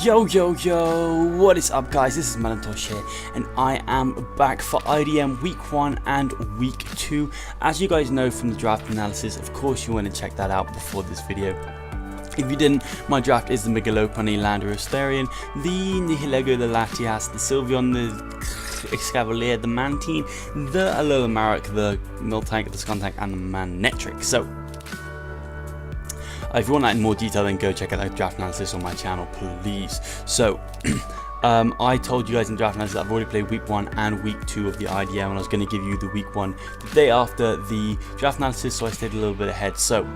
Yo, what is up guys, this is Melontosh here, and I am back for IDM week 1 and week 2. As you guys know from the draft analysis, of course you want to check that out before this video. If you didn't, my draft is the Melon, lando-t, the Nihilego, the Electivires, the Sylveon, the Excavliers, the Mantine, the Electivires, the Miltank, the Skuntank, and the Manectric. So if you want that in more detail, then go check out the draft analysis on my channel, please. So, I told you guys in draft analysis that I've already played week 1 and week 2 of the IDM, and I was going to give you the week 1 the day after the draft analysis, so I stayed a little bit ahead. So,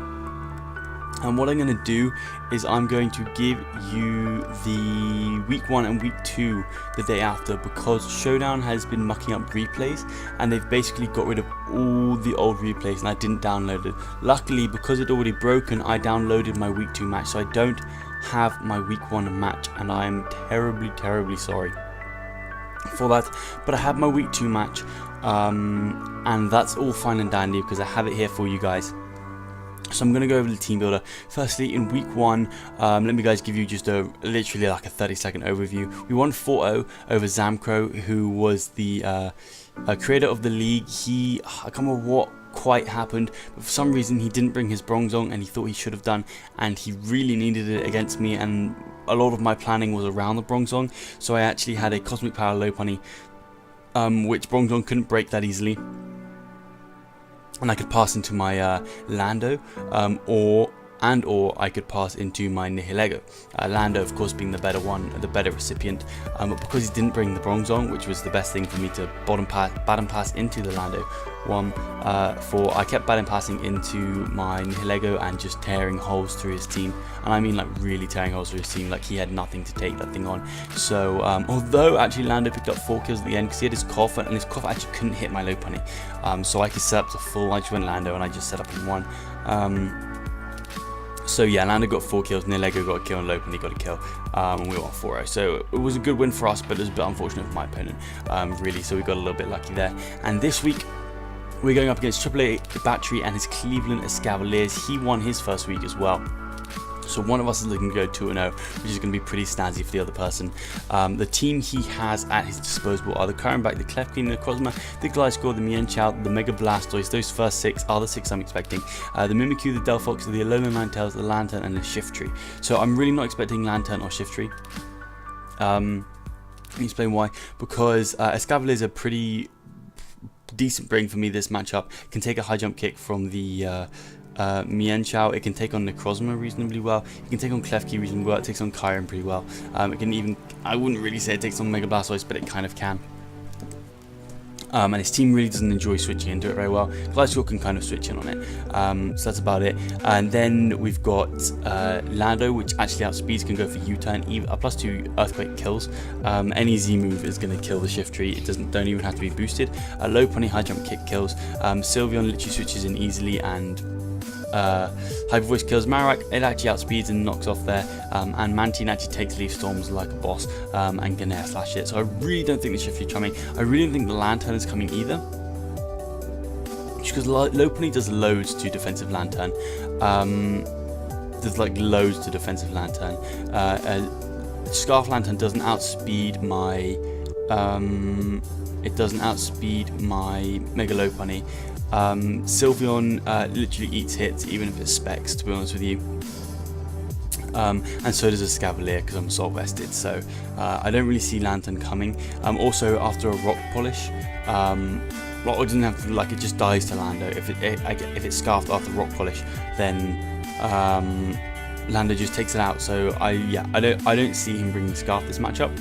what I'm going to do is I'm going to give you the week 1 and week 2 the day after, because Showdown has been mucking up replays and they've basically got rid of all the old replays, and I didn't download it. Luckily, because it already broken, I downloaded my week 2 match, so I don't have my week 1 match, and I am terribly sorry for that. But I have my week 2 match, and that's all fine and dandy because I have it here for you guys. So I'm going to go over the team builder. Firstly, in week 1, let me guys give you just literally like a 30-second overview. We won 4-0 over Zamcro, who was the creator of the league. I can't remember what quite happened, but for some reason he didn't bring his Bronzong, and he thought he should have done, and he really needed it against me, and a lot of my planning was around the Bronzong. So I actually had a Cosmic Power Lopunny, which Bronzong couldn't break that easily, and I could pass into my Lando, or I could pass into my Nihilego. Lando, of course, being the better one, the better recipient, but because he didn't bring the Bronzong, which was the best thing for me to bottom pass into the Lando one, I kept bottom passing into my Nihilego and just tearing holes through his team, and I mean like really tearing holes through his team, like he had nothing to take that thing on. So although actually Lando picked up 4 kills at the end because he had his cough, and his cough actually couldn't hit my Lopunny, so I could set up to full. I just went Lando and I just set up in 1. So yeah, Lando got 4 kills, Nihilego got a kill, and Lopunny got a kill, and we won 4-0. So it was a good win for us, but it was a bit unfortunate for my opponent, really, so we got a little bit lucky there. And this week, we're going up against Triple AAA Battery and his Cleveland Escavliers. He won his first week as well. So one of us is looking to go 2-0, which is going to be pretty snazzy for the other person. The team he has at his disposal are the Kyrenback, the Clefkin, the Crozma, the Gliscor, the Mienshao, the Mega Blastoise. Those first 6 are the 6 I'm expecting. The Mimikyu, the Delphox, the Alolan Ninetales, the Lantern, and the Shiftry. So I'm really not expecting Lantern or Shiftry. Let me explain why. Because Escavliers are pretty decent bring for me this matchup. Can take a high jump kick from the Mienshao. It can take on Necrozma reasonably well. It can take on Klefki reasonably well. It takes on Kyren pretty well. It can even, I wouldn't really say it takes on Mega Blastoise, but it kind of can. And his team really doesn't enjoy switching into it very well. Gliscor can kind of switch in on it, so that's about it. And then we've got Lando, which actually outspeeds, can go for U-turn, +2 Earthquake kills. Any Z move is going to kill the Shiftry. It don't even have to be boosted. Lopunny high jump kick kills. Sylveon literally switches in easily, and Hyper Voice kills Marowak. It actually outspeeds and knocks off there, and Mantine actually takes Leaf Storms like a boss, and can air slash it. So I really don't think the Shiftry is coming. I really don't think the Lantern is coming either, just because Lopunny does loads to defensive Lantern. There's like loads to defensive Lantern. Scarf Lantern doesn't outspeed my Mega Lopunny. Sylveon literally eats hits even if it's specs, to be honest with you, and so does a Escavalier because I'm Soul Vested, so I don't really see Lantern coming. Also, after a Rock Polish, Rock doesn't have to, like, it just dies to Lando. If it's scarfed after Rock Polish, then Lando just takes it out. So I don't see him bringing Scarf this matchup.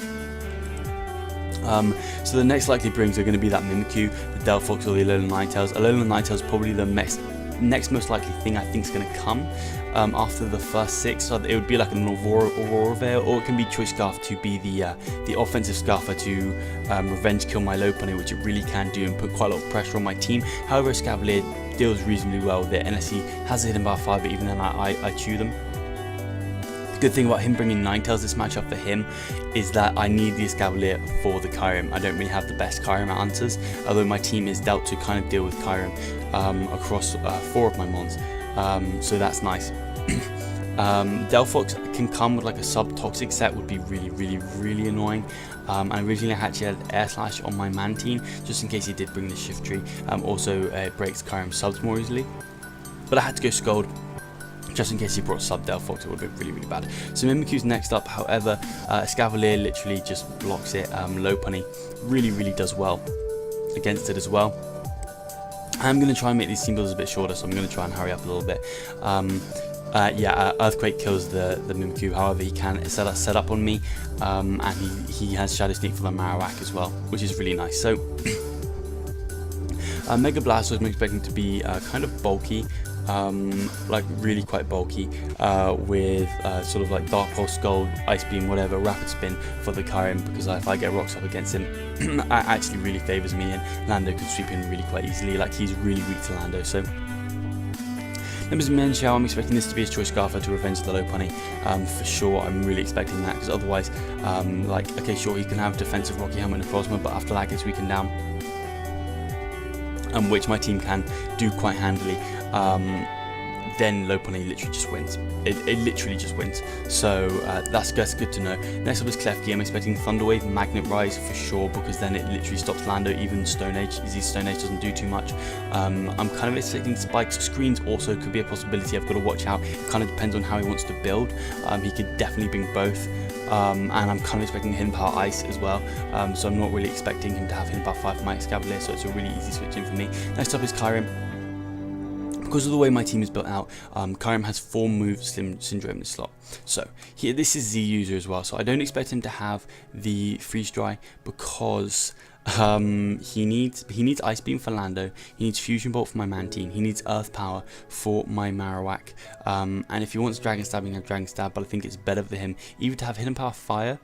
So the next likely brings are going to be that Mimikyu, the Delphox, or the Alolan Ninetales. Alolan Ninetales is probably the next most likely thing I think is going to come after the first 6. So it would be like an Aurora Veil, or it can be Choice Scarf to be the offensive Scarfer to revenge kill my Lopunny, which it really can do and put quite a lot of pressure on my team. However, Escavalier deals reasonably well with it, unless he has a hidden bar 5, but even then I chew them. Good thing about him bringing Ninetales this matchup for him is that I need the Escavalier for the Kyurem. I don't really have the best Kyurem answers, although my team is dealt to kind of deal with Kyurem across 4 of my mons, so that's nice. Delphox can come with like a sub-toxic set, would be really annoying. And originally I actually had Air Slash on my Mantine, just in case he did bring the Shift Tree. Also, it breaks Kyurem subs more easily. But I had to go Scald, just in case he brought sub Delphox, it would have been really bad. So Mimikyu's next up, however, Escavliers literally just blocks it. Lopunny really does well against it as well. I'm going to try and make these team builders a bit shorter, so I'm going to try and hurry up a little bit. Earthquake kills the Mimikyu, however he can set up on me, and he has Shadow Sneak for the Marowak as well, which is really nice. So Mega Blastoise I'm expecting to be kind of bulky, like really quite bulky, with sort of like Dark Pulse, Scald, Ice Beam, whatever, Rapid Spin for the Kyurem, because if I get rocks up against him, it actually really favours me, and Lando can sweep in really quite easily. Like, he's really weak to Lando. So Members of Menshao, I'm expecting this to be his Choice Scarfer to revenge the Lopunny, for sure. I'm really expecting that, because otherwise, like, okay, sure, he can have defensive Rocky Helmet and Necrozma, but after that gets weakened down, which my team can do quite handily, then Lopunny literally just wins. It literally just wins. So that's good to know. Next up is Klefki. I'm expecting Thunder Wave, Magnet Rise for sure, because then it literally stops Lando. Even Stone Age, Easy Stone Age doesn't do too much. I'm kind of expecting Spikes. Screens also could be a possibility. I've got to watch out. It kind of depends on how he wants to build. He could definitely bring both. And I'm kind of expecting Hidden Power Ice as well, so I'm not really expecting him to have Hidden Power 5 for my Escavalier, so it's a really easy switch in for me. Next up is Kyurem. Because of the way my team is built out, Kyurem has 4 move syndrome in the slot. So here, this is Z user as well, so I don't expect him to have the Freeze Dry, because he needs Ice Beam for Lando, he needs Fusion Bolt for my Mantine, he needs Earth Power for my Marowak, and if he wants Dragon Stab, he can have Dragon Stab, but I think it's better for him either to have Hidden Power Fire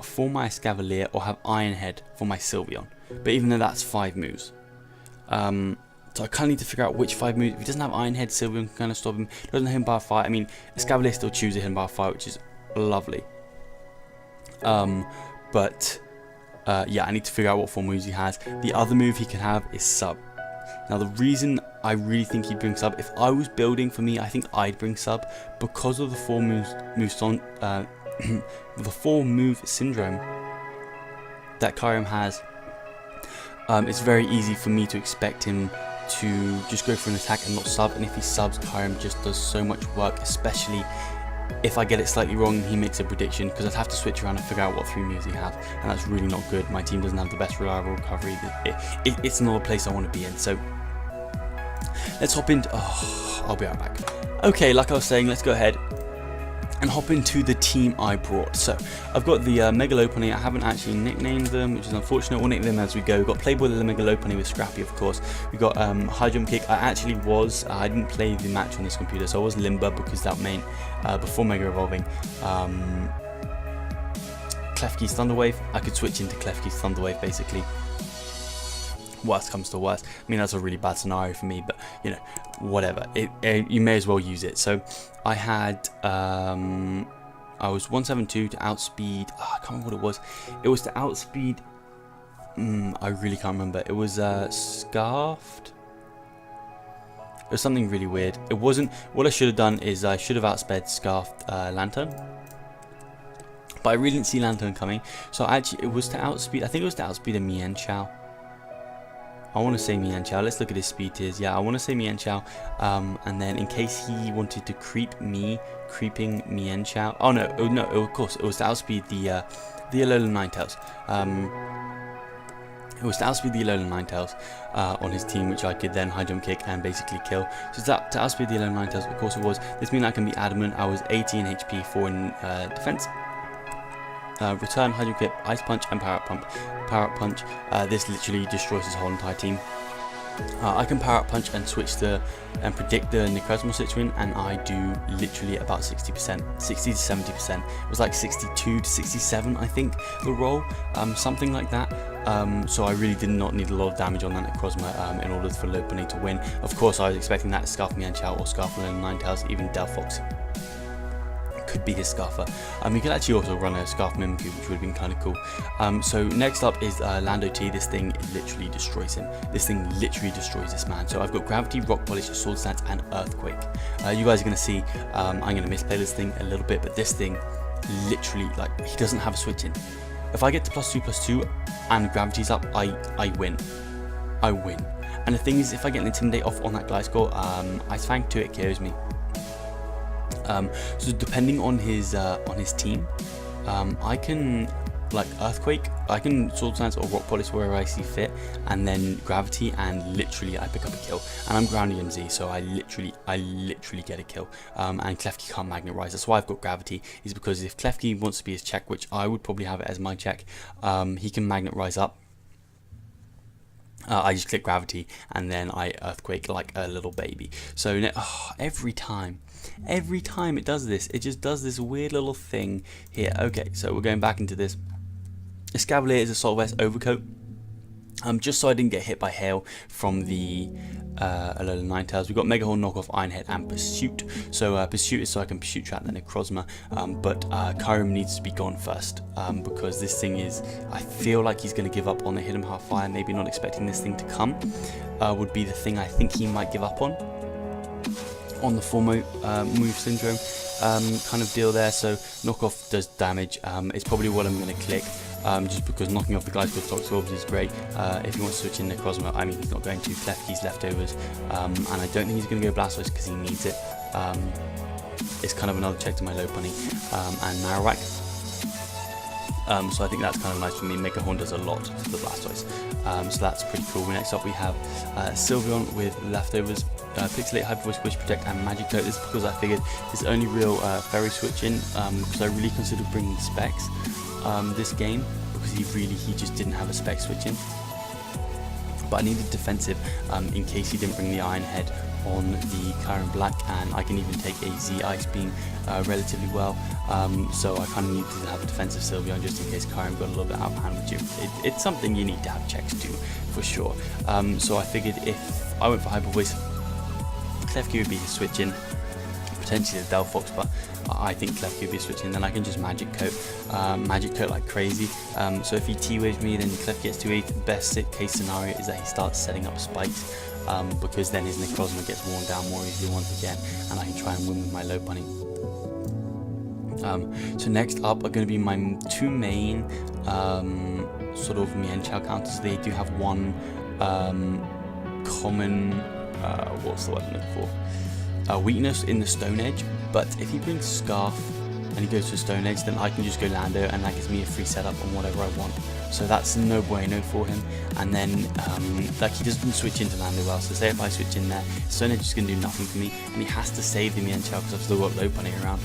for my Escavalier, or have Iron Head for my Sylveon. But even though that's 5 moves, so I kind of need to figure out which 5 moves. If he doesn't have Iron Head, Sylveon can kind of stop him. Doesn't have Hidden Power Fire. I mean, Escavalier still chooses a Hidden Power Fire, which is lovely. Yeah, I need to figure out what 4 moves he has. The other move he can have is Sub. Now, the reason I really think he'd bring Sub, if I was building for me, I think I'd bring Sub, because of the 4 the 4 move syndrome that Kyurem has. It's very easy for me to expect him to just go for an attack and not sub, and if he subs, Kyurem just does so much work, especially if I get it slightly wrong and he makes a prediction, because I'd have to switch around and figure out what 3 moves he has, and that's really not good. My team doesn't have the best reliable recovery. It's not a place I want to be in. So let's hop into, I'll be right back. Okay, like I was saying, let's go ahead and hop into the team I brought. So I've got the Mega Lopunny. I haven't actually nicknamed them, which is unfortunate. We'll nickname them as we go. We've got Playboy the Mega Lopunny with Scrappy, of course. We've got High Jump Kick. I didn't play the match on this computer, so I was Limber, because that meant before Mega Evolving, Klefki's Thunder Wave. I could switch into Klefki's Thunder Wave, basically. Worst comes to worst. I mean, that's a really bad scenario for me, but you know, whatever. You may as well use it. So I had I was 172 to outspeed. I can't remember what it was. It was to outspeed. I really can't remember. It was Scarfed. It was something really weird. It wasn't. What I should have done is I should have outsped Scarfed Lantern. But I really didn't see Lantern coming. So actually, it was to outspeed. I think it was to outspeed a Mienshao. I want to say Mienshao. Let's look at his speed tiers. Yeah, I want to say Mienshao. And then in case he wanted to creeping Mienshao. Oh no, of course it was to outspeed the Alolan Ninetales. It was to outspeed the Alolan Ninetales on his team, which I could then high jump kick and basically kill. So to outspeed the Alolan Ninetales, of course it was. This means I can be adamant. I was 80 in HP, 4 in defense. Return, Hydro Clip, Ice Punch, and Power Up Pump. Power Up Punch, this literally destroys his whole entire team. I can Power Up Punch and switch and predict the Necrozma switch win, and I do literally about 60%, 60 to 70%. It was like 62 to 67, I think, the roll, something like that. So I really did not need a lot of damage on that Necrozma in order for Lopunny to win. Of course, I was expecting that to Scarf Mienshao or Scarf Alolan Ninetales, even Delphox could be his Scarfer. He could actually also run a Scarf Mimicry, which would have been kind of cool. So next up is lando-t. This thing literally destroys him. This thing literally destroys this man. So I've got Gravity, Rock Polish, Sword Stance, and Earthquake. You guys are going to see I'm going to misplay this thing a little bit, but this thing literally, like, he doesn't have a switch in. If I get to +2/+2 and Gravity's up, I win. I win. And the thing is, if I get an Intimidate off on that Gliscor, Ice Fang 2, it KOs me. So depending on his team, I can, like, Earthquake, I can Sword Stance or Rock Polish wherever I see fit, and then Gravity, and literally I pick up a kill. And I'm grounding MZ, so I literally get a kill. And Klefki can't Magnet Rise. That's why I've got Gravity, is because if Klefki wants to be his check, which I would probably have it as my check, he can Magnet Rise up. I just click Gravity and then I Earthquake like a little baby. So every time it does this, it just does this weird little thing here. Okay, so we're going back into this. Escavlier is a Assault Vest Overcoat. Just so I didn't get hit by hail from the Ninetales. We've got Mega Horn, Knockoff, Ironhead, and Pursuit. So Pursuit is so I can Pursuit Trap the Necrozma, but Kyurem needs to be gone first, because this thing is, I feel like he's going to give up on the Hidden Half Fire, maybe not expecting this thing to come, would be the thing I think he might give up on the full move syndrome kind of deal there. So Knockoff does damage. It's probably what I'm going to click. Just because knocking off the Gliscor Toxic Orbs is great. If he wants to switch in Necrozma, I mean, he's not going to. Klefki's leftovers, and I don't think he's going to go Blastoise because he needs it. It's kind of another check to my low bunny, and Marowak. So I think that's kind of nice for me. Mega Horn does a lot to the Blastoise, so that's pretty cool. Next up we have Sylveon with leftovers, Pixelate, Hyper Voice, Wish Protect, and Magic Coat. This is because I figured his only real Fairy switch in, because I really considered bringing Specs this game, because he just didn't have a Spec switch in. But I needed defensive in case he didn't bring the Iron Head on the Kyurem Black, and I can even take a Z Ice Beam relatively well. So I kind of needed to have a defensive Sylveon just in case Kyurem got a little bit out of hand with you. It's something you need to have checks to, for sure. So I figured if I went for Hyper Voice, Klefki would be his switch in, potentially the Delphox, but I think Klefki would be switching. Then I can just Magic Coat like crazy. So if he T-Waves me, then Klefki gets to 8. Best case scenario is that he starts setting up spikes, because then his Necrozma gets worn down more easily once again, and I can try and win with my low bunny. So next up are going to be my two main sort of Mienshao counters. They do have one common, what's the word I'm looking for? Weakness in the Stone Edge, but if he brings Scarf and he goes to Stone Edge, then I can just go Lando, and that gives me a free setup on whatever I want. So that's no bueno for him. And then like, he doesn't switch into Lando well, so say if I switch in there, Stone Edge is going to do nothing for me, and he has to save the Mienshao because I've still got low bunny around.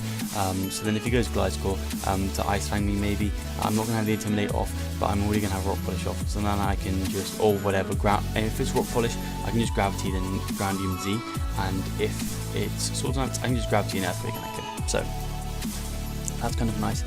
So then if he goes Gliscor to Ice Fang me, maybe I'm not going to have the Intimidate off, but I'm already going to have Rock Polish off. So then I can just, or whatever, and if it's Rock Polish, I can just Gravity, then ground him Z, and if it's Sword Dance, I can just Gravity and Earthquake and I kill. So that's kind of nice.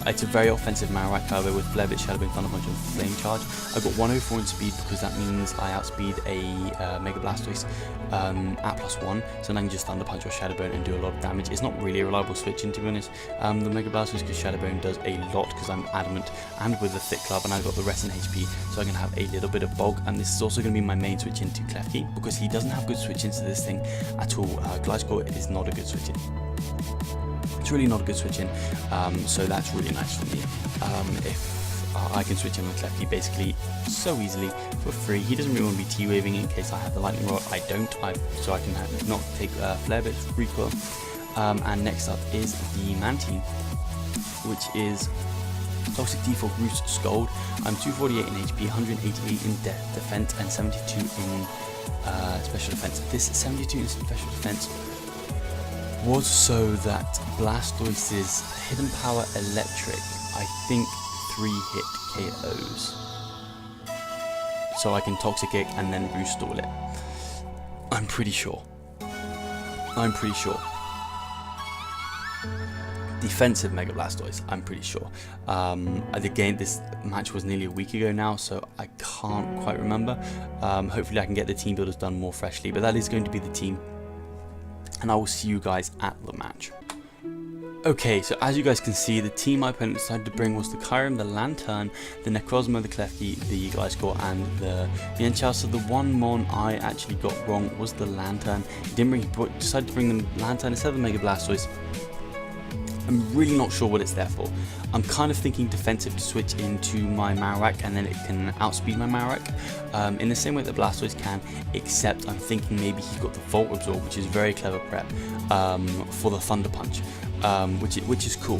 It's a very offensive Marowak, however, with Flare Blitz, Shadow Bone, Thunder Punch, and Flame Charge. I've got 104 in speed because that means I outspeed a Mega Blastoise at +1, so then I can just Thunder Punch or Shadow Bone and do a lot of damage. It's not really a reliable switch in, to be honest, the Mega Blastoise, because Shadow Bone does a lot because I'm adamant and with a thick club, and I've got the rest in HP, so I can have a little bit of bulk. And this is also going to be my main switch into Klefki because he doesn't have good switch into this thing at all. Gliscor is not a good switch in. It's really not a good switch in, so that's really nice for me. If I can switch in with Klefki basically so easily for free. He doesn't really want to be T-Waving in case I have the Lightning Rod. I don't, so I can not take Flare Blitz recoil. And next up is the Mantine, which is Toxic Default, Roost, Scold. I'm 248 in HP, 188 in defense, and 72 in special defense. This 72 in special defense was so that Blastoise's Hidden Power Electric, I think, 3-hit KOs. So I can Toxic Kick and then Roost Stall it. I'm pretty sure. Defensive Mega Blastoise, I'm pretty sure. Again, this match was nearly a week ago now, so I can't quite remember. Hopefully I can get the team builders done more freshly, but that is going to be the team. And I will see you guys at the match. Okay, so as you guys can see, the team my opponent decided to bring was the Kyurem, the Lantern, the Necrozma, the Klefki, the Gliscor, and the Mienshao. So the one mon I actually got wrong was the Lantern. He didn't bring, he decided to bring the Lantern instead of the Mega Blastoise. I'm really not sure what it's there for. I'm kind of thinking defensive to switch into my Marowak and then it can outspeed my Marowak in the same way that Blastoise can, except I'm thinking maybe he's got the Volt Absorb, which is very clever prep for the Thunder Punch, which is cool,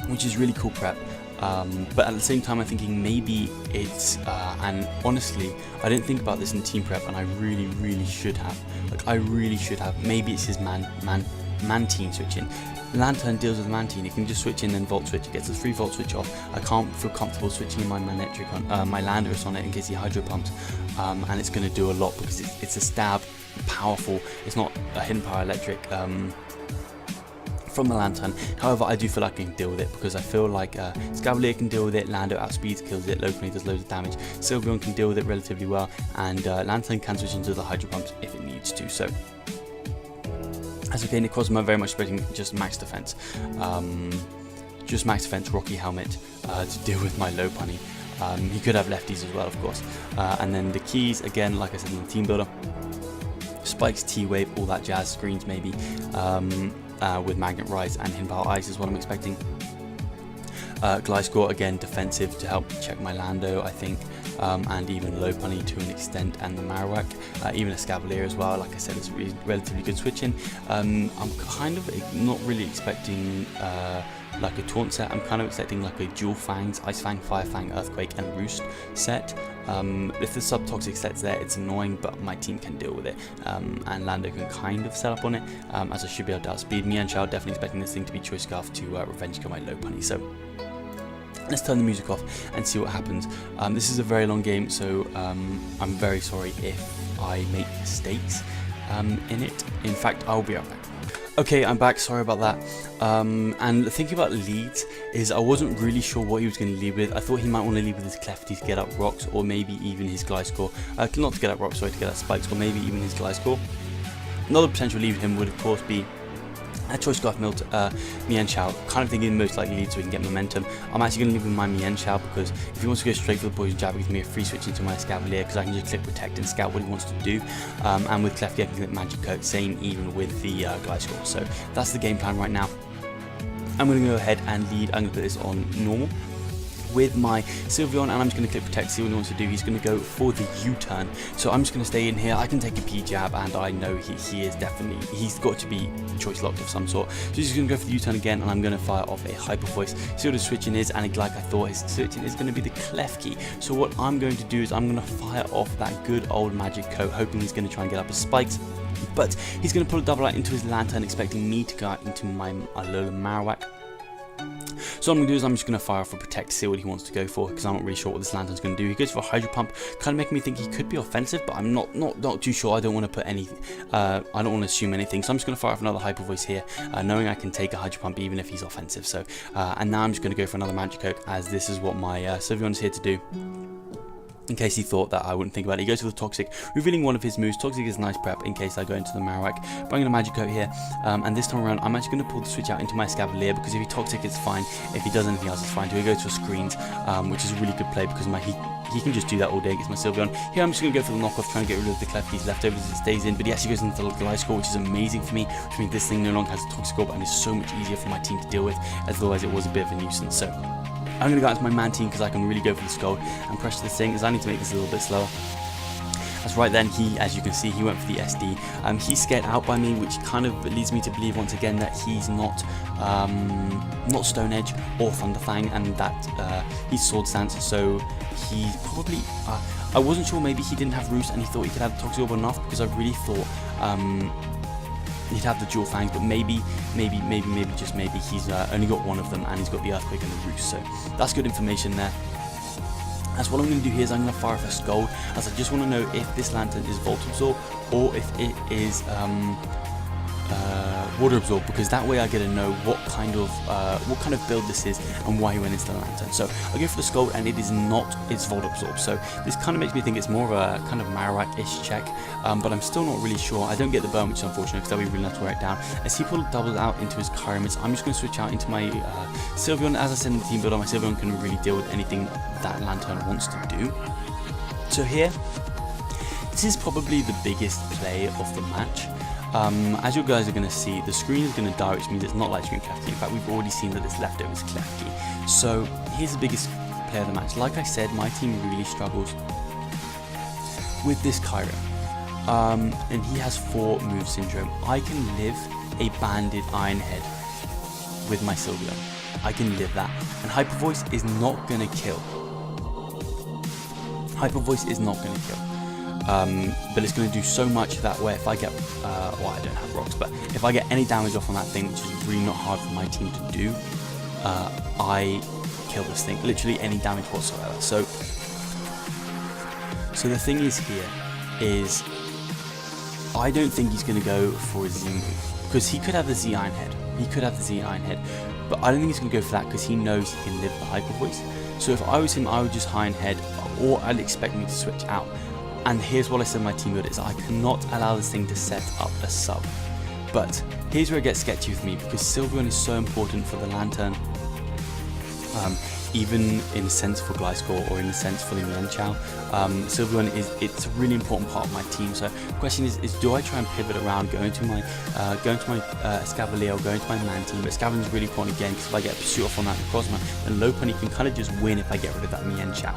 which is really cool prep. But at the same time I'm thinking maybe it's, and honestly I didn't think about this in team prep and I really should have, maybe it's his Mantine switching. Lantern deals with Mantine, it can just switch in and Volt Switch, it gets a 3 Volt Switch off. I can't feel comfortable switching in my Manectric on, my Landorus on it in case he Hydro Pumps, and it's going to do a lot because it's a stab, powerful, it's not a hidden power electric from the Lantern. However, I do feel like I can deal with it because I feel like Escavlier can deal with it, Lando outspeeds, kills it, locally does loads of damage, Sylveon can deal with it relatively well, and Lantern can switch into the Hydro Pumps if it needs to. So as okay, Necrozma very much spreading just max defense, Rocky Helmet to deal with my low punny. He could have lefties as well, of course, and then the keys again, like I said in the team builder, spikes, T-Wave, all that jazz, screens maybe, with Magnet Rise and Hidden Power Ice is what I'm expecting. Gliscor again defensive to help check my Lando, I think, and even low punny to an extent, and the Marowak, even Escavlier as well. Like I said, it's relatively good switching. I'm kind of not really expecting like a taunt set. I'm kind of expecting like a dual fangs, Ice Fang, Fire Fang, Earthquake and Roost set. If the sub-toxic set's there, it's annoying, but my team can deal with it, and Lando can kind of set up on it, as I should be able to outspeed. Mienshao, definitely expecting this thing to be Choice Scarf to revenge kill my low punny. So let's turn the music off and see what happens. This is a very long game, so I'm very sorry if I make mistakes in it. In fact, I'll be right back. Okay, I'm back, sorry about that. And thinking about leads is I wasn't really sure what he was going to lead with. I thought he might want to lead with his Klefki to get up rocks, or maybe even his Gliscor. Not to get up rocks, sorry, to get up spikes, or maybe even his Gliscor. Another potential lead with him would of course be a Choice Scarf Mienshao, kind of thinking most likely lead so we can get momentum. I'm actually going to leave with my Mienshao because if he wants to go straight for the Poison Jab, he gives me a free switch into my Escavalier because I can just click Protect and scout what he wants to do. And with Klefki I can click Magic Coat, same even with the Gliscor. So that's the game plan right now. I'm going to go ahead and lead. I'm going to put this on normal with my Sylveon, and I'm just going to click Protect, see what he wants to do. He's going to go for the U-turn, so I'm just going to stay in here. I can take a P-jab, and I know he is definitely, he's got to be choice locked of some sort. So he's going to go for the U-turn again, and I'm going to fire off a Hyper Voice, see what his switching is, and like I thought, his switching is going to be the Klefki. So what I'm going to do is I'm going to fire off that good old Magic Coat, hoping he's going to try and get up his spikes. But he's going to pull a double out into his Lantern, expecting me to go out into my Alola Marowak. So what I'm going to do is I'm just going to fire off for Protect, see what he wants to go for, because I'm not really sure what this Lantern's going to do. He goes for a Hydro Pump, kind of making me think he could be offensive, but I'm not too sure. I don't want to put anything, I don't want to assume anything, so I'm just going to fire off another Hyper Voice here, knowing I can take a Hydro Pump even if he's offensive. So, and now I'm just going to go for another Magic Coat, as this is what my Sylveon is here to do. In case he thought that I wouldn't think about it, he goes for the Toxic, revealing one of his moves. Toxic is a nice prep in case I go into the Marowak. But I'm going to Magic Coat here, and this time around I'm actually going to pull the switch out into my Escavalier, because if he Toxic it's fine, if he does anything else it's fine. So he goes for Screens, which is a really good play because he can just do that all day against my Sylveon. Here I'm just going to go for the knockoff, trying to get rid of the Klefki's leftovers as it stays in, but he actually goes into the Gliscor, which is amazing for me, which means this thing no longer has a Toxic Orb and is so much easier for my team to deal with, as otherwise it was a bit of a nuisance. So I'm going to go out to my Mantine because I can really go for the Skull and pressure this thing, as I need to make this a little bit slower. As right then, as you can see, he went for the SD. He's scared out by me, which kind of leads me to believe once again that he's not Stone Edge or Thunder Fang, and that he's Sword Stance. So he's probably, I wasn't sure, maybe he didn't have Roost and he thought he could have the Toxic Orb enough, because I really thought he'd have the dual fangs, but maybe just maybe he's only got one of them and he's got the Earthquake and the Roost. So that's good information there. That's what I'm going to do here is I'm going to fire off a Skull, as I just want to know if this Lantern is Volt Absorb or if it is water absorb, because that way I get to know what kind of build this is and why he went into the lantern. So I go for the Scold, and it is not its Volt Absorb. So this kind of makes me think it's more of a kind of Marowak-ish check, but I'm still not really sure. I don't get the burn, which is unfortunate, because that would be really nice to wear it down. As he doubles out into his Kyramis, I'm just going to switch out into my Sylveon. As I said in the team builder, my Sylveon can really deal with anything that Lantern wants to do. So here, this is probably the biggest play of the match. As you guys are going to see, the screen is going to die, which means it's not light screen Klefki. In fact, we've already seen that it's leftovers Klefki. So here's the biggest play of the match. Like I said, my team really struggles with this Kyra. And he has 4 move syndrome. I can live a banded Iron Head with my Sylveon. I can live that. And Hyper Voice is not going to kill. Hyper Voice is not going to kill. But it's going to do so much that way if I get, well, I don't have rocks, but if I get any damage off on that thing, which is really not hard for my team to do, I kill this thing, literally any damage whatsoever. So the thing is here is, I don't think he's going to go for a Z move, because he could have the Z Iron Head, but I don't think he's going to go for that, because he knows he can live the Hyper Voice. So if I was him, I would just Iron Head, or I'd expect me to switch out. And here's what I said in my team build is I cannot allow this thing to set up a sub. But here's where it gets sketchy with me, because Sylveon is so important for the Lantern, even in a sense for Gliscor or in a sense for the Mienshao. Sylveon it's a really important part of my team. So the question is do I try and pivot around, go into my Escavalier, or go into my Man team? But Escavalier is really important again, because if I get a pursuit off on that Cosmo, then Lopunny can kind of just win if I get rid of that Mienshao.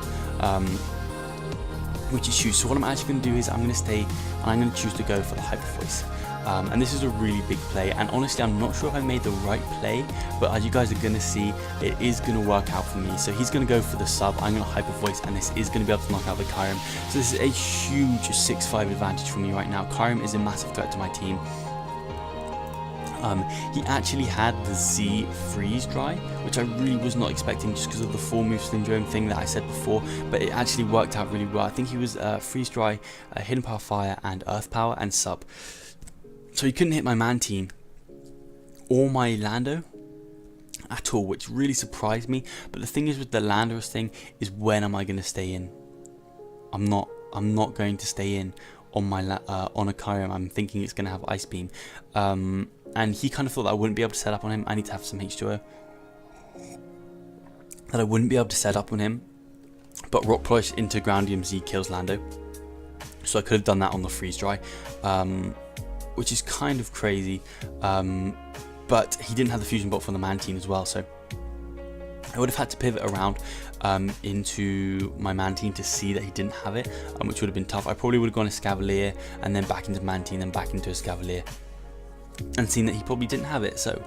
Which is huge. So what I'm actually going to do is I'm going to stay, and I'm going to choose to go for the Hyper Voice. And this is a really big play, and honestly I'm not sure if I made the right play, but as you guys are going to see, it is going to work out for me. So he's going to go for the sub, I'm going to Hyper Voice, and this is going to be able to knock out the Kyurem. So this is a huge 6-5 advantage for me right now. Kyurem is a massive threat to my team. He actually had the Z Freeze Dry, which I really was not expecting, just because of the 4 move syndrome thing that I said before, but it actually worked out really well. I think he was Freeze Dry, Hidden Power Fire, and Earth Power, and Sub. So he couldn't hit my Man team or my Lando at all, which really surprised me. But the thing is with the Landorus thing is, when am I going to stay in? I'm not going to stay in on my on a Kyurem. I'm thinking it's going to have Ice Beam. And he kind of thought that I wouldn't be able to set up on him. I need to have some H2O. That I wouldn't be able to set up on him. But Rock Polish into Groundium Z kills Lando. So I could have done that on the Freeze Dry. Which is kind of crazy. But he didn't have the Fusion Bolt from the Man team as well. So I would have had to pivot around into my Man team to see that he didn't have it. Which would have been tough. I probably would have gone Escavalier and then back into Man team, then back into Escavalier, and seen that he probably didn't have it. So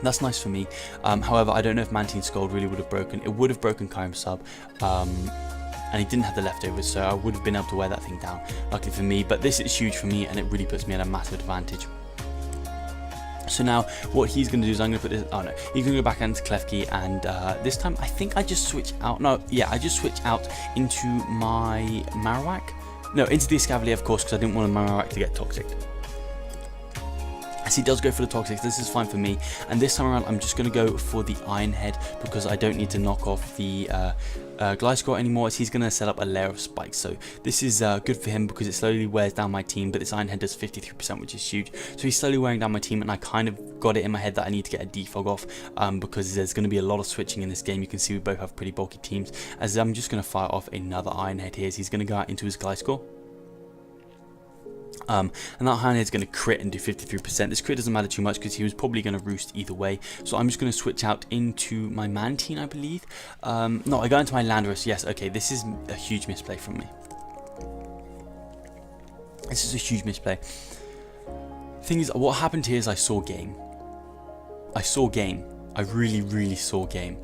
that's nice for me. However, I don't know if Mantine Scold really would have broken. It would have broken Kyurem sub, and he didn't have the leftovers, so I would have been able to wear that thing down, luckily for me. But this is huge for me, and it really puts me at a massive advantage. So now what he's going to do is I'm going to put this, oh no, he's going to go back into Klefki, and this time I think I just switch out, no, yeah, I just switch out into my Marowak. No, into the Escavalier, of course, because I didn't want my Marowak to get toxic. As he does go for the Toxics, this is fine for me. And this time around, I'm just going to go for the Iron Head, because I don't need to knock off the Gliscor anymore, as he's going to set up a layer of spikes. So this is good for him, because it slowly wears down my team, but this Iron Head does 53%, which is huge. So he's slowly wearing down my team, and I kind of got it in my head that I need to get a defog off, because there's going to be a lot of switching in this game. You can see we both have pretty bulky teams, as I'm just going to fire off another Iron Head here, as he's going to go out into his Gliscor. And that Iron Head's going to crit and do 53%. This crit doesn't matter too much, because he was probably going to roost either way. So I'm just going to switch out into my Mantine, I believe. No, I go into my Landorus. Yes, okay, this is a huge misplay from me. This is a huge misplay. Thing is, what happened here is I saw game. I really, really saw game.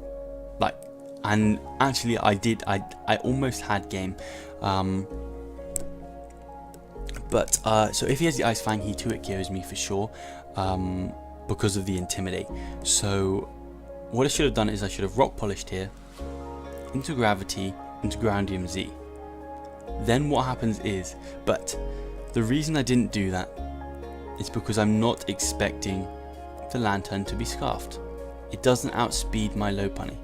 Like, and actually I did. I almost had game. But, so if he has the Ice Fang, he 2-hit KOs me for sure, because of the Intimidate. So, what I should have done is I should have Rock Polished here, into Gravity, into Groundium Z. Then what happens is, but the reason I didn't do that is because I'm not expecting the lantern to be scarfed. It doesn't outspeed my low punny.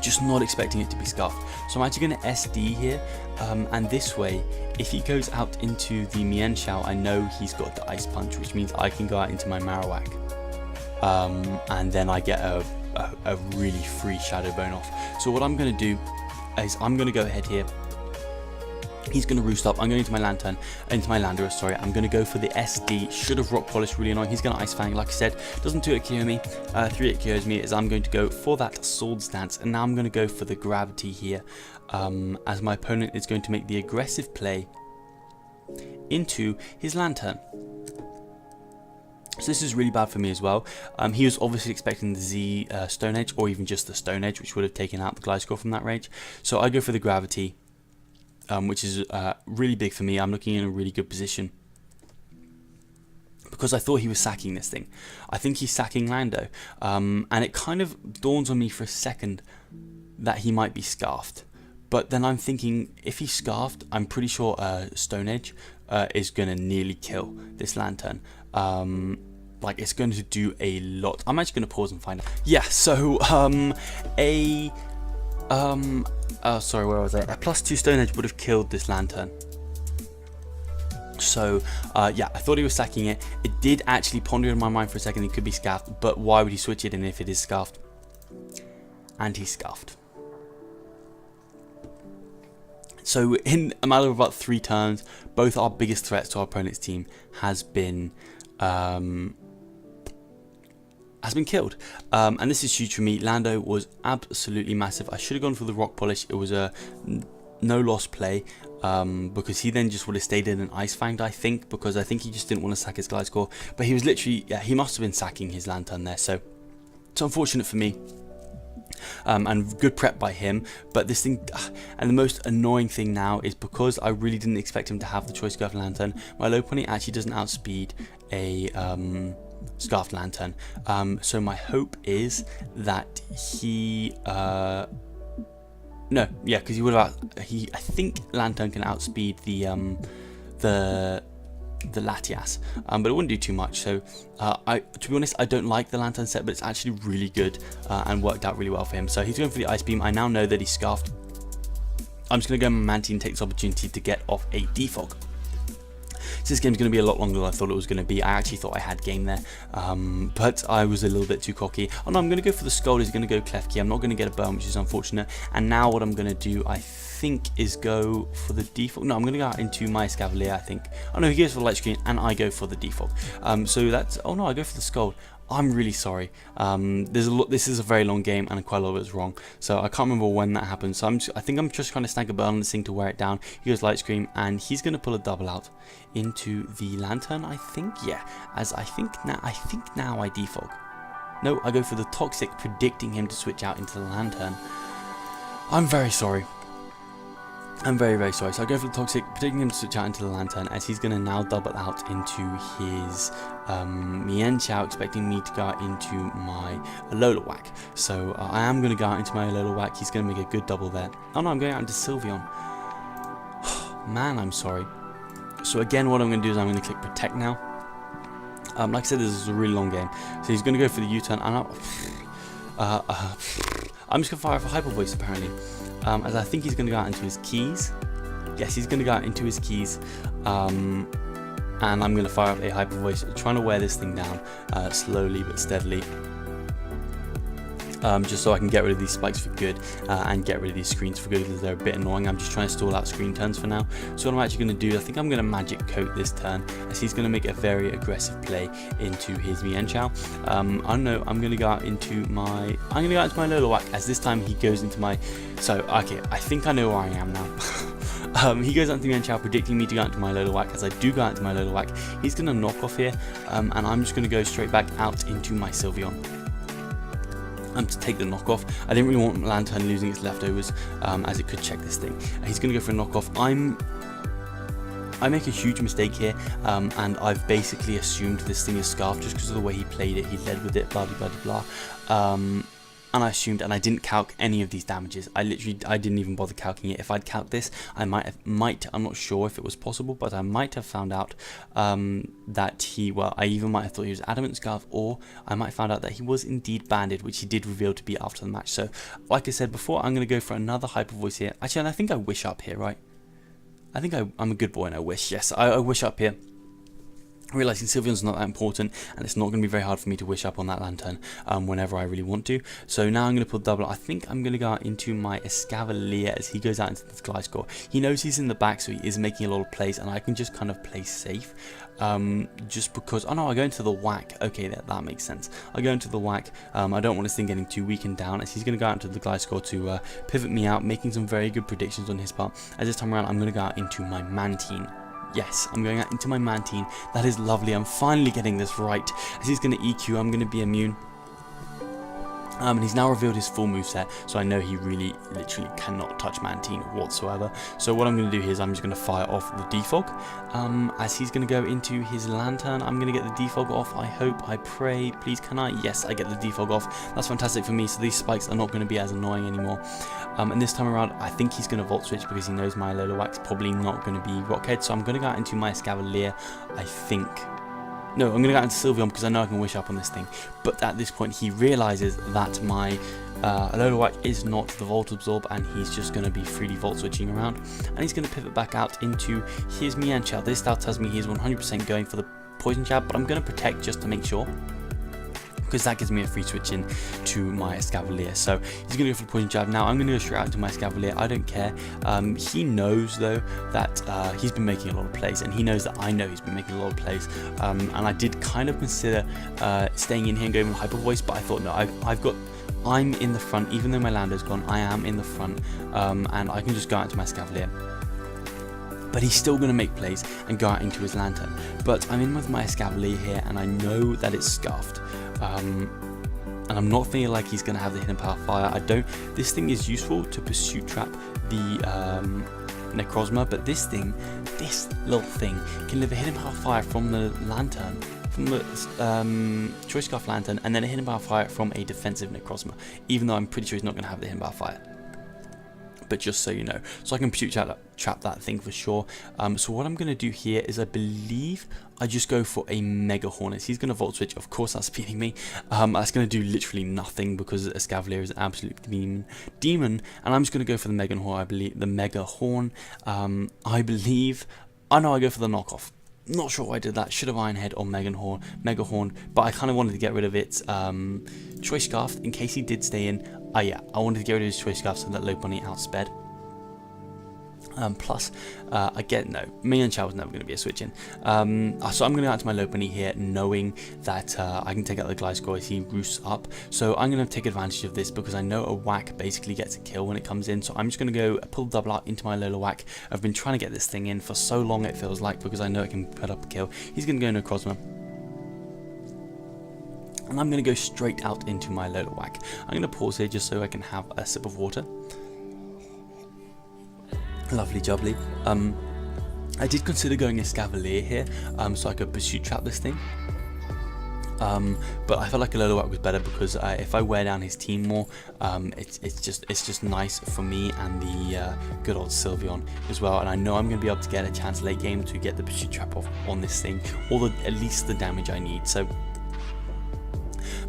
Just not expecting it to be scarfed. So I'm actually going to SD here, and this way, if he goes out into the Melontosh, I know he's got the Ice Punch, which means I can go out into my Marowak, and then I get a really free Shadow Bone off. So what I'm going to do is I'm going to go ahead here. He's going to roost up. I'm going into my Landorus, sorry. I'm going to go for the SD. Should have Rock Polish, really annoying. He's going to Ice Fang, like I said. Doesn't 2-hit KO me. 3-hit KOs me, as I'm going to go for that Swords Dance. And now I'm going to go for the Gravity here, as my opponent is going to make the aggressive play into his Lantern. So this is really bad for me as well. He was obviously expecting the Z Stone Edge, or even just the Stone Edge, which would have taken out the Gliscor from that range. So I go for the Gravity. Which is really big for me. I'm looking in a really good position because I thought he was sacking this thing. I think he's sacking Lando, and it kind of dawns on me for a second that he might be scarfed. But then I'm thinking, if he's scarfed, I'm pretty sure Stone Edge is going to nearly kill this Lantern. Like, it's going to do a lot. I'm actually going to pause and find out. Yeah, so sorry, where was I? A +2 Stone Edge would have killed this Lantern. So, yeah, I thought he was sacking it. It did actually ponder in my mind for a second it could be scarfed, but why would he switch it in if it is scarfed? And he's scarfed. So, in a matter of about 3 turns, both our biggest threats to our opponent's team has been killed, and this is huge for me. Lando was absolutely massive. I should have gone for the Rock Polish. It was a no loss play, because he then just would have stayed in and Ice Fanged, I think, because I think he just didn't want to sack his Gliscor. But he was literally, yeah, he must have been sacking his Lantern there, so it's unfortunate for me. And good prep by him, but this thing, and the most annoying thing now is because I really didn't expect him to have the Choice Scarf Lantern, my low pony actually doesn't outspeed a Scarfed Lantern. So my hope is that he no, yeah, because he would have I think Lantern can outspeed the Latias, but it wouldn't do too much. So to be honest, I don't like the Lantern set, but it's actually really good and worked out really well for him. So he's going for the Ice Beam. I now know that he's scarfed. I'm just going to go Mantine and take this opportunity to get off a Defog. So this game's going to be a lot longer than I thought it was going to be. I actually thought I had game there, but I was a little bit too cocky. Oh no, I'm going to go for the Skull. He's going to go Klefki. I'm not going to get a burn, which is unfortunate. And now what I'm going to do, I think, is go for the default. No, I'm going to go out into my Escavlier, I think. Oh no, he goes for the Light Screen, and I go for the default. So that's, oh no, I go for the Skull. I'm really sorry. This is a very long game, and quite a lot of it's wrong. So I can't remember when that happened. So I think I'm just trying to snag a burn on this thing to wear it down. He goes Light Scream, and he's going to pull a double out into the Lantern, I think. Yeah, as I think now I defog. No, I go for the Toxic, predicting him to switch out into the Lantern. I'm very sorry. I'm very, very sorry. So I go for the Toxic, predicting him to switch out into the Lantern, as he's going to now double out into his Melontosh, expecting me to go out into my Alola-Whack. So I am going to go out into my Alola-Whack. He's going to make a good double there. Oh no, I'm going out into Sylveon. Man, I'm sorry. So again, what I'm going to do is I'm going to click Protect now. Like I said, this is a really long game. So he's going to go for the U-turn, and I'm just going to fire for Hyper Voice, apparently. As I think he's going to go out into his keys. Yes, he's going to go out into his keys. And I'm going to fire up a Hyper Voice, trying to wear this thing down slowly but steadily. Just so I can get rid of these spikes for good, and get rid of these screens for good, because they're a bit annoying. I'm just trying to stall out screen turns for now. So what I'm actually going to do, I think I'm going to Magic Coat this turn, as he's going to make a very aggressive play into his Melontosh. I don't know, I'm going to go out into my Alola-Whack, as this time he goes into my, so okay, I think I know where I am now. He goes out into Melontosh, predicting me to go out into my Alola-Whack. As I do go out into my Alola-Whack, he's going to knock off here, and I'm just going to go straight back out into my Sylveon. To take the knockoff. I didn't really want Lantern losing its leftovers, as it could check this thing. He's going to go for a knockoff. I make a huge mistake here, and I've basically assumed this thing is Scarf just because of the way he played it. He led with it, blah blah blah blah. and I assumed, and I didn't calc any of these damages. I didn't even bother calculating it. If I'd calc this, I might, I'm not sure if it was possible, but I might have found out that I even might have thought he was adamant scarf, or I might have found out that he was indeed banded, which he did reveal to be after the match. So, like I said before, I'm going to go for another hyper voice here. Actually, and I think I wish up here, right? I think I'm a good boy and I wish, yes, I wish up here. Realizing Sylveon's not that important, and it's not going to be very hard for me to wish up on that lantern whenever I really want to. So now I'm going to pull double. I think I'm going to go out into my Escavalier as he goes out into this Gliscor. He knows he's in the back, so he is making a lot of plays, and I can just kind of play safe. Just because, oh no, I go into the whack. Okay, that makes sense. I go into the whack. I don't want this thing getting too weakened down, as he's going to go out into the Gliscor to pivot me out, making some very good predictions on his part. As this time around, I'm going to go out into my Mantine. Yes, I'm going out into my Mantine. That is lovely. I'm finally getting this right. As he's going to EQ, I'm going to be immune. And he's now revealed his full moveset, so I know he really, literally cannot touch Mantine whatsoever. So what I'm going to do here is I'm just going to fire off the defog. As he's going to go into his lantern, I'm going to get the defog off. I hope, I pray, please can I? Yes, I get the defog off. That's fantastic for me, so these spikes are not going to be as annoying anymore. And this time around, I think he's going to Volt Switch because he knows my Lolo-Wax probably not going to be Rockhead. So I'm going to go out into my Escavalier, I think. No, I'm going to go out into Sylveon because I know I can wish up on this thing. But at this point, he realizes that my Lolo-Wax is not the Volt Absorb, and he's just going to be freely Volt Switching around. And he's going to pivot back out into his Mienshao. This now tells me he's 100% going for the Poison Jab, but I'm going to protect just to make sure, because that gives me a free switch in to my Escavalier. So he's going to go for the Poison Jab. Now I'm going to go straight out to my Escavalier. I don't care. He knows though that he's been making a lot of plays, and he knows that I know he's been making a lot of plays. And I did kind of consider staying in here and going with Hyper Voice, but I thought no, I'm in the front. Even though my Lando's gone, I am in the front, and I can just go out to my Escavalier. But he's still going to make plays and go out into his Lantern. But I'm in with my Escavalier here, and I know that it's scuffed. And I'm not feeling like he's going to have the Hidden Power Fire. This thing is useful to Pursuit Trap the Necrozma, but this little thing can live a Hidden Power Fire from the Lantern, from the Choice Scarf Lantern, and then a Hidden Power Fire from a defensive Necrozma, even though I'm pretty sure he's not going to have the Hidden Power Fire. But just so you know, so I can Pursuit Trap that thing for sure. So what I'm going to do here is, I believe I just go for a Mega Hornet. He's going to Volt Switch. Of course, that's speeding me. That's going to do literally nothing because Escavalier is an absolute demon. And I'm just going to go for the Mega Horn. I believe the Mega Horn. I believe. Oh no, I go for the knockoff. Not sure why I did that. Should have Iron Head or Mega Horn, but I kind of wanted to get rid of its Choice Scarf in case he did stay in. Yeah, I wanted to get rid of his Choice Scarf so that Low Bunny outsped. Plus, Melontosh was never going to be a switch in. So I'm going to go out to my Low Bunny here, knowing that I can take out the Gliscor as he roosts up. So I'm going to take advantage of this because I know a whack basically gets a kill when it comes in. So I'm just going to go pull the double out into my Lola whack. I've been trying to get this thing in for so long, it feels like, because I know it can put up a kill. He's going to go into Necrozma. And I'm going to go straight out into my Lola whack. I'm going to pause here just so I can have a sip of water. Lovely jubbly. I did consider going Escavalier here, so I could Pursuit Trap this thing. But I felt like a Lolo-Whack was better because if I wear down his team more, it's just nice for me and the good old Sylveon as well. And I know I'm going to be able to get a chance late game to get the Pursuit Trap off on this thing, or at least the damage I need. So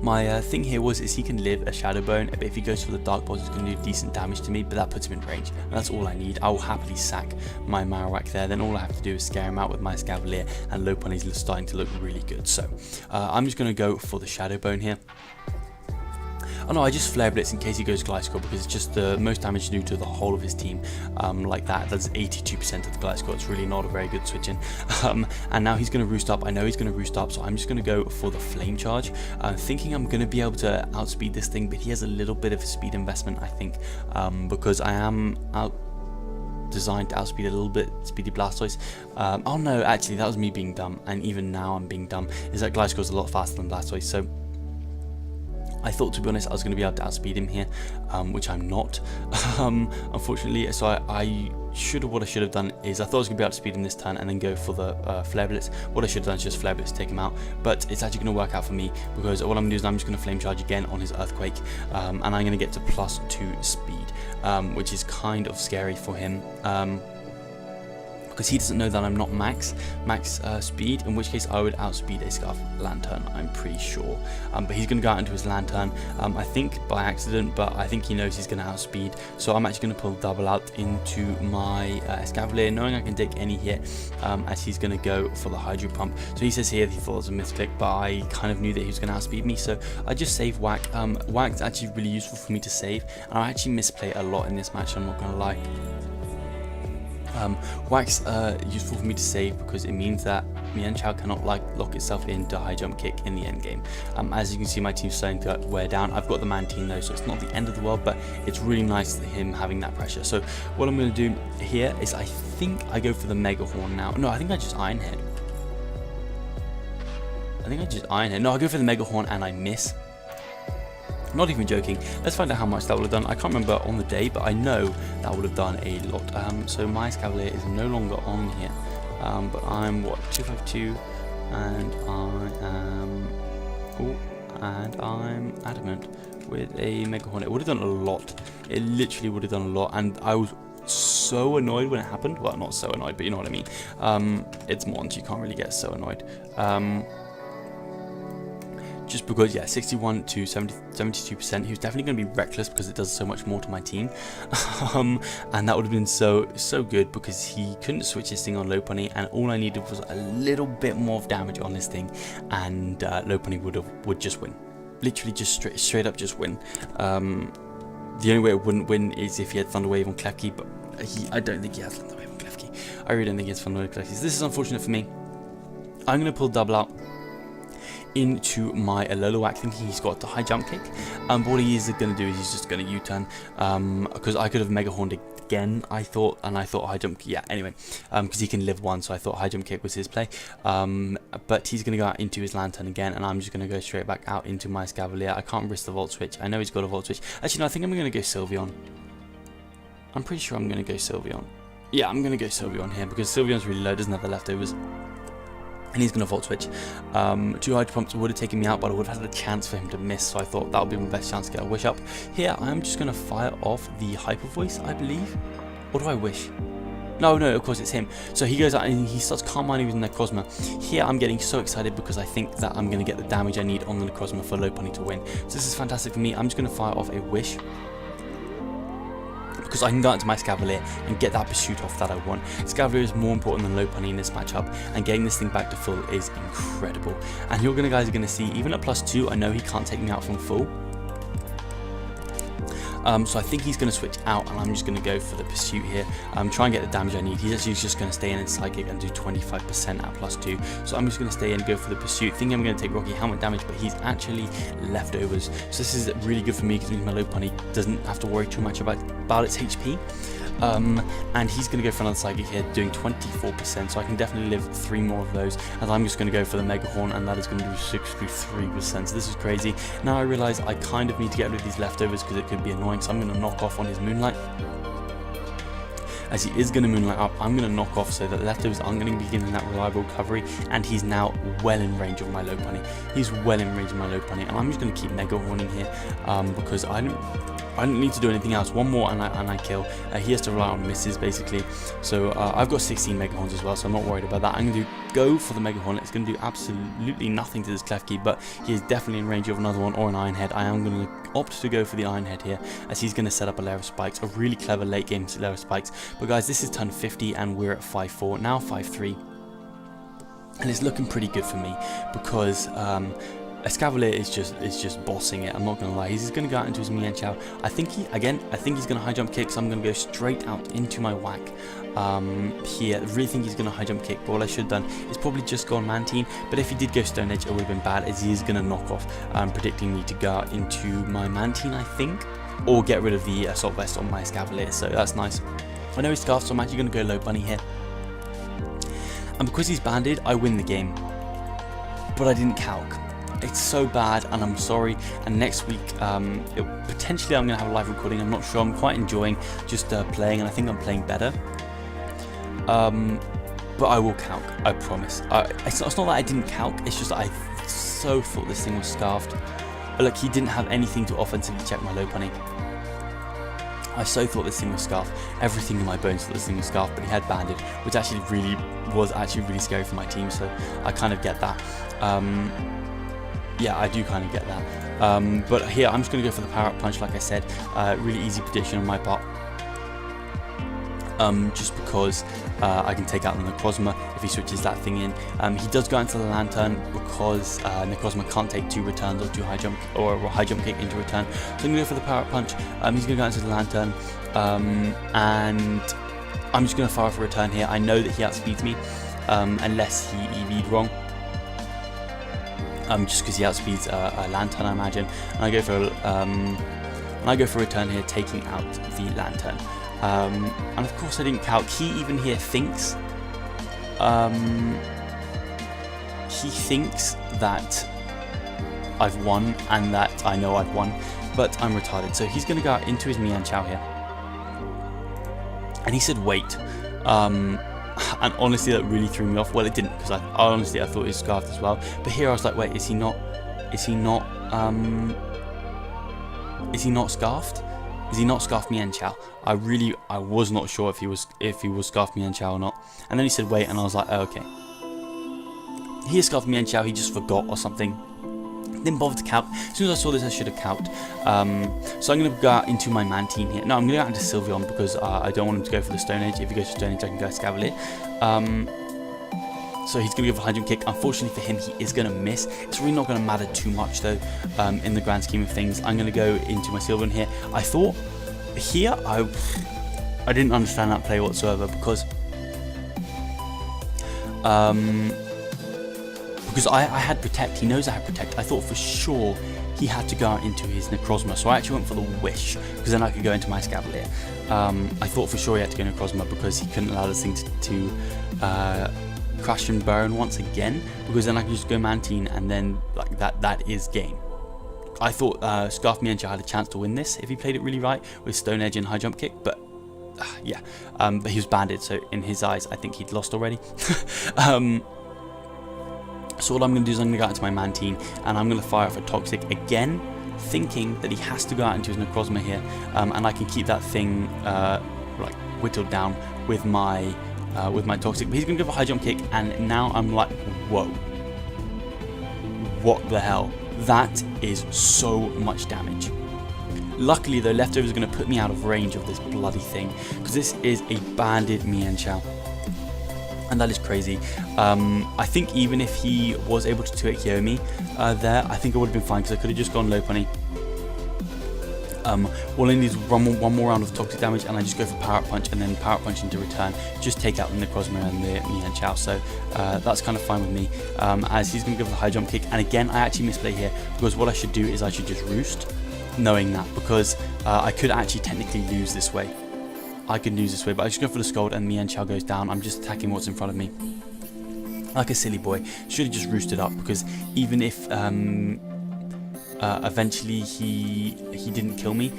my thing here is he can live a Shadow Bone, but if he goes for the Dark Pulse, it's going to do decent damage to me, but that puts him in range, and that's all I need. I will happily sack my Marowak there, then all I have to do is scare him out with my Escavalier, and Low Bunny's starting to look really good. So I'm just going to go for the Shadow Bone here. Oh no, I just Flare Blitz in case he goes Gliscor, because it's just the most damage to do to the whole of his team, like that. That's 82% of the Gliscor. It's really not a very good switch in. And now he's going to roost up. I know he's going to roost up, so I'm just going to go for the Flame Charge, thinking I'm going to be able to outspeed this thing, but he has a little bit of a speed investment, I think, because I am designed to outspeed a little bit. Speedy Blastoise. Oh no, actually that was me being dumb, and even now I'm being dumb, is that Gliscor is a lot faster than Blastoise, so I thought, to be honest, I was going to be able to outspeed him here, which I'm not, unfortunately. So what I should have done is, I thought I was going to be able to speed him this turn and then go for the Flare Blitz. What I should have done is just Flare Blitz, take him out, but it's actually going to work out for me, because what I'm going to do is I'm just going to Flame Charge again on his Earthquake, and I'm going to get to +2 speed, which is kind of scary for him. Because he doesn't know that I'm not max speed, in which case I would outspeed a Scarf Lantern, I'm pretty sure. But he's going to go out into his Lantern, I think by accident, but I think he knows he's going to outspeed. So I'm actually going to pull double out into my Escavlier, knowing I can take any hit, as he's going to go for the Hydro Pump. So he says here that he thought it was a misclick, but I kind of knew that he was going to outspeed me, so I just save Whack. Whack's actually really useful for me to save, and I actually misplay a lot in this match, I'm not going to lie. Whack's useful for me to save because it means that Melontosh cannot lock itself into high jump kick in the end game. As you can see, my team's starting to wear down. I've got the man team though, so it's not the end of the world, but it's really nice him having that pressure. So what I'm going to do here is, I think I go for the Mega Horn now. No, I think I just Iron Head. No, I go for the Mega Horn and I miss. Not even joking. Let's find out how much that would have done. I can't remember on the day, but I know that would have done a lot. So my Escavalier is no longer on here, but I'm what, 252, and I'm adamant with a Mega Horn. It would have done a lot. It literally would have done a lot, and I was so annoyed when it happened. Well, not so annoyed, but you know what I mean. It's Mons, you can't really get so annoyed. Just because, yeah, 61 to 72%, he was definitely going to be reckless because it does so much more to my team. And that would have been so good because he couldn't switch his thing on Low Pony, and all I needed was a little bit more of damage on this thing, and Low Pony would just win. Literally just straight up just win. The only way it wouldn't win is if he had Thunder Wave on Klefki, but I don't think he has Thunder Wave on Klefki. I really don't think he has Thunder Wave on Klefki. So this is unfortunate for me. I'm going to pull double out into my Alolowak, thinking he's got the high jump kick, but what he is going to do is he's just going to U-turn, because I could have Mega Horned again, I thought high jump, yeah, anyway, because he can live one, so I thought high jump kick was his play, but he's going to go out into his Lantern again, and I'm just going to go straight back out into my Escavalier. I can't risk the Volt Switch. I know he's got a Volt Switch. Actually, no, I think I'm going to go Sylveon. I'm pretty sure I'm going to go Sylveon. Yeah, I'm going to go Sylveon here, because Sylveon's really low, doesn't have the leftovers. And he's going to Volt Switch. 2 Hydro Pumps would have taken me out, but I would have had a chance for him to miss, so I thought that would be my best chance to get a Wish up. Here, I'm just going to fire off the Hyper Voice, I believe. Or do I Wish? No, of course it's him. So he goes out and he starts Calm Mind using Necrozma. Here, I'm getting so excited because I think that I'm going to get the damage I need on the Necrozma for Low Pony to win. So this is fantastic for me. I'm just going to fire off a Wish, because I can go into my Escavalier and get that pursuit off that I want. Escavalier is more important than Low Pony in this matchup, and getting this thing back to full is incredible. And you guys are going to see, even at +2, I know he can't take me out from full. So I think he's going to switch out, and I'm just going to go for the pursuit here. Try and get the damage I need. He's actually just going to stay in and Psychic and do 25% at +2. So I'm just going to stay in and go for the pursuit. Thinking I'm going to take Rocky Helmet damage, but he's actually leftovers. So this is really good for me because it means my Low Pony doesn't have to worry too much about its HP. And he's going to go for another Psychic here, doing 24%, so I can definitely live 3 more of those, and I'm just going to go for the Mega Horn, and that is going to do 63%, so this is crazy. Now I realise I kind of need to get rid of these leftovers because it could be annoying, so I'm going to knock off on his Moonlight. As he is going to Moonlight up, I'm going to knock off so that the leftovers aren't going to be getting that reliable recovery, and he's now well in range of my Low Pony. He's well in range of my Low Pony, and I'm just going to keep Mega Horning here, because I don't need to do anything else. One more and I kill. He has to rely on misses basically. So I've got 16 Mega Horns as well, so I'm not worried about that. I'm going to go for the Mega Horn. It's going to do absolutely nothing to this Klefki, but he is definitely in range of another one or an Iron Head. I am going to opt to go for the Iron Head here, as he's going to set up a Layer of Spikes, a really clever late game Layer of Spikes. But guys, this is turn 50 and we're at 5-4, now 5-3. And it's looking pretty good for me because Escavalier is just bossing it. I'm not gonna lie. He's going to go out into his Melontosh. I think he's going to high jump kick, so I'm going to go straight out into my Whack. Here, I really think he's going to high jump kick, but all I should have done is probably just gone Mantine. But if he did go Stone Edge, it would have been bad, as he is going to knock off, predicting me to go out into my Mantine, I think, or get rid of the Assault Vest on my Escavalier. So that's nice. I know he's Scarf, so I'm actually going to go Low Bunny here. And because he's banded, I win the game. But I didn't calc. It's so bad, and I'm sorry. And next week, potentially I'm going to have a live recording. I'm not sure. I'm quite enjoying just playing, and I think I'm playing better. But I will calc, I promise. It's not that I didn't calc, it's just that I so thought this thing was scarfed. But look, he didn't have anything to offensively check my low punny. I so thought this thing was scarfed. Everything in my bones thought this thing was scarfed, but he had banded, which actually was really scary for my team, so I kind of get that. Yeah, I do kind of get that. But here, I'm just going to go for the power up punch, like I said. Really easy prediction on my part. Just because I can take out the Necrozma if he switches that thing in. He does go into the Lantern because Necrozma can't take 2 returns or 2 high jump or high jump kick into return. So I'm going to go for the power up punch. He's going to go into the Lantern, and I'm just going to fire off a return here. I know that he outspeeds me unless he EV'd wrong. Just because he outspeeds a Lantern, I imagine. And I go for a return here, taking out the Lantern. And of course I didn't calc. He even here thinks that I've won and that I know I've won, but I'm retarded. So he's going to go out into his Mian Chao here, and he said wait, and honestly that really threw me off. Well, it didn't, because I honestly thought he was scarfed as well, but here I was like, wait, is he not scarfed? Is he not scarfed Mian Chao? I was not sure if he was scarfed Mian Chao or not. And then he said wait, and I was like, oh, okay. He is scarfed Mian Chao, he just forgot or something. Didn't bother to calc. As soon as I saw this, I should have calced. So I'm going to go out into my Mantine here. No, I'm going to go out into Sylveon because I don't want him to go for the Stone Edge. If he goes for Stone Edge, I can go Escavalier. So he's going to go for a high jump kick. Unfortunately for him, he is going to miss. It's really not going to matter too much though, in the grand scheme of things. I'm going to go into my Sylveon here. I thought here, I didn't understand that play whatsoever because I had Protect. He knows I had Protect. I thought for sure he had to go out into his Necrozma, so I actually went for the Wish because then I could go into my Escavalier. I thought for sure he had to go Necrozma because he couldn't allow this thing to crash and burn once again, because then I could just go Mantine and then like that is game. I thought Scarf Mian Chao had a chance to win this if he played it really right with Stone Edge and high jump kick, but yeah, but he was banded, so in his eyes I think he'd lost already. So what I'm going to do is I'm going to go out into my Mantine and I'm going to fire off a Toxic again, thinking that he has to go out into his Necrozma here, and I can keep that thing like whittled down with my Toxic. But he's going to go for high jump kick, and now I'm like, whoa, what the hell? That is so much damage. Luckily though, Leftover is going to put me out of range of this bloody thing, because this is a banded Mian Chao, and that is crazy. I think even if he was able to 2-hit KO me there, I think it would have been fine, because I could have just gone low punny. All I need is one more round of toxic damage, and I just go for power up punch and then power up punch into return, just take out the Necrozma and the Mian Chao. So that's kind of fine with me, as he's going to go for the high jump kick. And again, I actually misplay here, because what I should do is I should just roost, knowing that, because I could actually technically lose this way. I could lose this way, but I just go for the Scold and Mian Chao goes down. I'm just attacking what's in front of me like a silly boy. Should have just roosted up, because even if eventually he didn't kill me,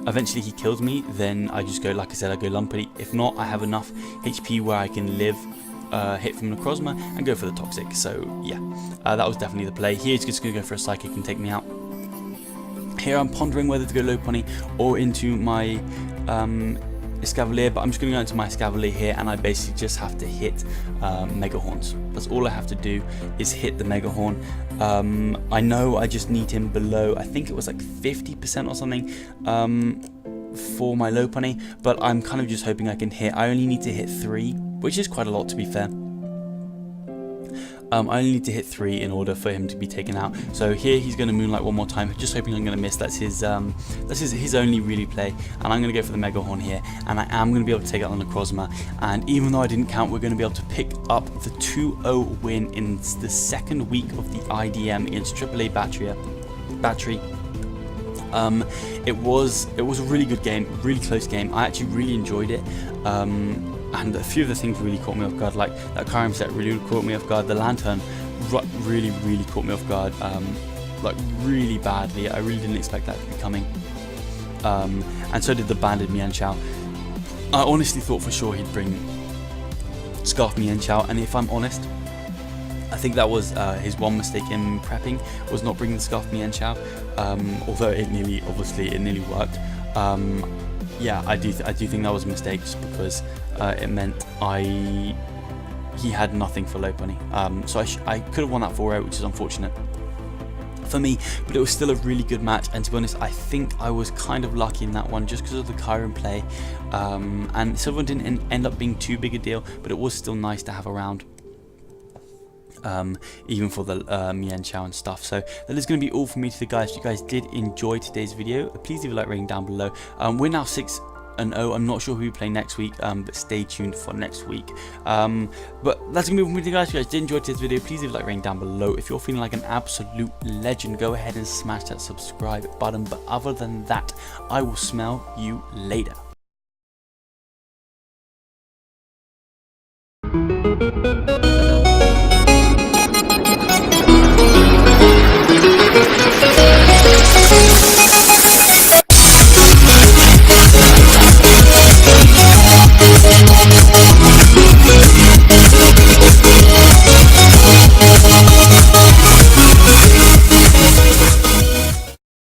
eventually he killed me, then I just go, like I said, I go Lumpy. If not, I have enough HP where I can live, hit from Necrozma and go for the Toxic. So yeah, that was definitely the play. Here he's just going to go for a Psychic and take me out. Here I'm pondering whether to go low pony or into my Escavalier, but I'm just going to go into my Escavalier here, and I basically just have to hit Mega Horns. That's all I have to do, is hit the Mega Horn. I know I just need him below, I think it was like 50% or something for my low pony, but I'm kind of just hoping I can hit. I only need to hit 3, which is quite a lot to be fair. I only need to hit 3 in order for him to be taken out. So here he's going to Moonlight one more time, just hoping I'm going to miss. That's his only really play, and I'm going to go for the Mega Horn here, and I am going to be able to take out the Necrozma. And even though I didn't count, we're going to be able to pick up the 2-0 win in the second week of the IDM against AAA Battery. It was a really good game, really close game. I actually really enjoyed it. And a few of the things really caught me off guard, like that Kyurem set really caught me off guard. The Lantern really caught me off guard, like really badly. I really didn't expect that to be coming. And so did the banded Mian Chao. I honestly thought for sure he'd bring Scarf Mian Chao, and if I'm honest, I think that was his one mistake in prepping, was not bringing the Scarf Mian Chao, although it nearly worked. Yeah, I do think that was a mistake, just because it meant he had nothing for low bunny. So I could have won that 4-0, which is unfortunate for me, but it was still a really good match. And to be honest, I think I was kind of lucky in that one, just because of the Chiron play, and Silver didn't end up being too big a deal, but it was still nice to have around, even for the Mian Chao and stuff. So that is going to be all from me today, guys. If you guys did enjoy today's video, please leave a like rating down below. We're now 6-0. I'm not sure who we play next week, but stay tuned for next week. But that's gonna be all from me today, guys. If you guys did enjoy today's video, please leave a like rating down below. If you're feeling like an absolute legend, go ahead and smash that subscribe button. But other than that, I will smell you later.